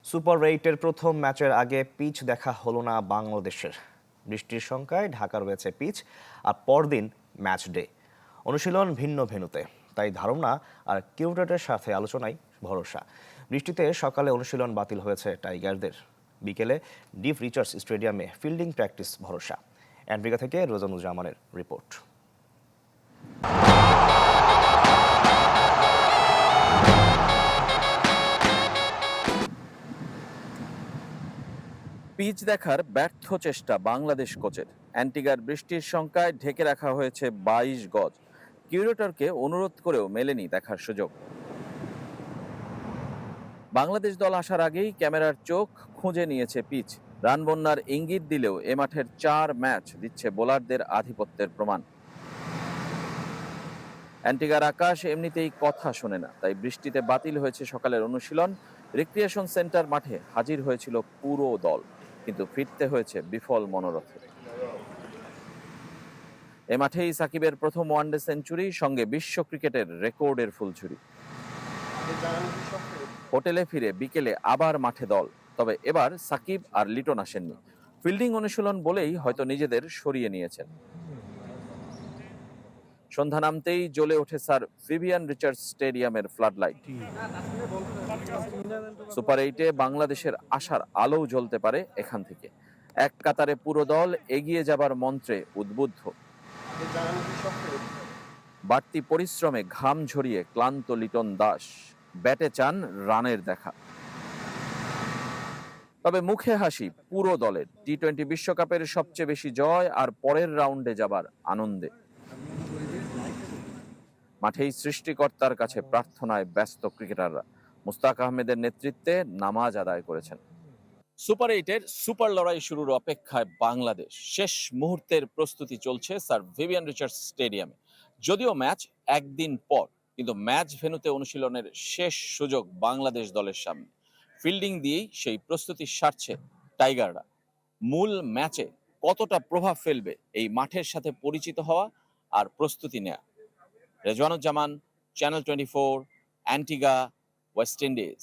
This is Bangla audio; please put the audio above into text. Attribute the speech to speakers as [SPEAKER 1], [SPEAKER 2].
[SPEAKER 1] সুপার 8-এর প্রথম ম্যাচের আগে পিচ দেখা হলো না বাংলাদেশের। বৃষ্টির শঙ্কায় ঢাকা রয়েছে পিচ, আর পরদিন ম্যাচ ডে। অনুশীলন ভিন্ন ভেন্যুতে, তাই ধারণা আর কিউরেটের সাথে আলোচনায় ভরসা। বৃষ্টিতে সকালে অনুশীলন বাতিল হয়েছে টাইগারদের। বিকেলে ডিপ রিচার্ডস স্টেডিয়ামে ফিল্ডিং প্র্যাকটিস ভরসা। অ্যান্ট্রিগা থেকে রোজানুজ্জামানের রিপোর্ট।
[SPEAKER 2] পিচ দেখার ব্যর্থ চেষ্টা বাংলাদেশ কোচের। অ্যান্টিগার বৃষ্টির শঙ্কায় ঢেকে রাখা হয়েছে 22 গজ। কিউরেটরকে অনুরোধ করেও মেলেনি দেখার সুযোগ। বাংলাদেশ দল আসার আগেই ক্যামেরার চোখ খুঁজে নিয়েছে পিচ। রান বন্যার ইঙ্গিত দিলেও এ মাঠের 4 ম্যাচ দিচ্ছে বোলারদের আধিপত্যের প্রমাণ। অ্যান্টিগার আকাশ এমনিতেই কথা শোনে না, তাই বৃষ্টিতে বাতিল হয়েছে সকালের অনুশীলন। রিক্রিয়েশন সেন্টার মাঠে হাজির হয়েছিল পুরো দল, কিন্তু ফিরতে হয়েছে বিফল মনোরথে। এ মাঠেই সাকিবের প্রথম ওয়ানডে সেঞ্চুরি, সঙ্গে বিশ্ব ক্রিকেটের রেকর্ডের ফুলঝুরি। হোটেলে ফিরে বিকেলে আবার মাঠে দল, তবে এবার সাকিব আর লিটন আসেননি। ফিল্ডিং অনুশীলন বলেই হয়তো নিজেদের সরিয়ে নিয়েছেন। সন্ধ্যা নামতেই জ্বলে ওঠে স্যার ভিভিয়ান রিচার্ডস স্টেডিয়ামের ফ্লাড লাইট। সুপার 8-এ বাংলাদেশের আশার আলোও জ্বলতে পারে এখান থেকে। এক কাতারে পুরো দল এগিয়ে যাবার মন্ত্রে উদ্বুদ্ধ। বাড়তি পরিশ্রমে ঘাম ঝরিয়ে ক্লান্ত লিটন দাস ব্যাটে চান রানের দেখা। তবে মুখে হাসি পুরো দলের। টি-20 বিশ্বকাপের সবচেয়ে বেশি জয় আর পরের রাউন্ডে যাবার আনন্দে। মাঠেই সৃষ্টিকর্তার কাছে প্রার্থনায় ব্যস্ত ক্রিকেটাররা। মুস্তাক আহমেদের নেতৃত্বে নামাজ আদায় করেছেন। সুপার 8-এর সুপার লড়াই শুরুর অপেক্ষায় বাংলাদেশ। শেষ মুহূর্তের প্রস্তুতি চলছে স্যার ভিভিয়ান রিচার্ডস স্টেডিয়ামে। যদিও ম্যাচ একদিন পর, কিন্তু ম্যাচ ভেন্যুতে অনুশীলনের শেষ সুযোগ বাংলাদেশ দলের সামনে। ফিল্ডিং দিয়েই সেই প্রস্তুতি সারছে টাইগাররা। মূল ম্যাচে কতটা প্রভাব ফেলবে এই মাঠের সাথে পরিচিত হওয়া আর প্রস্তুতি নেওয়া। Rezwanuzzaman, channel 24, Antigua, West Indies.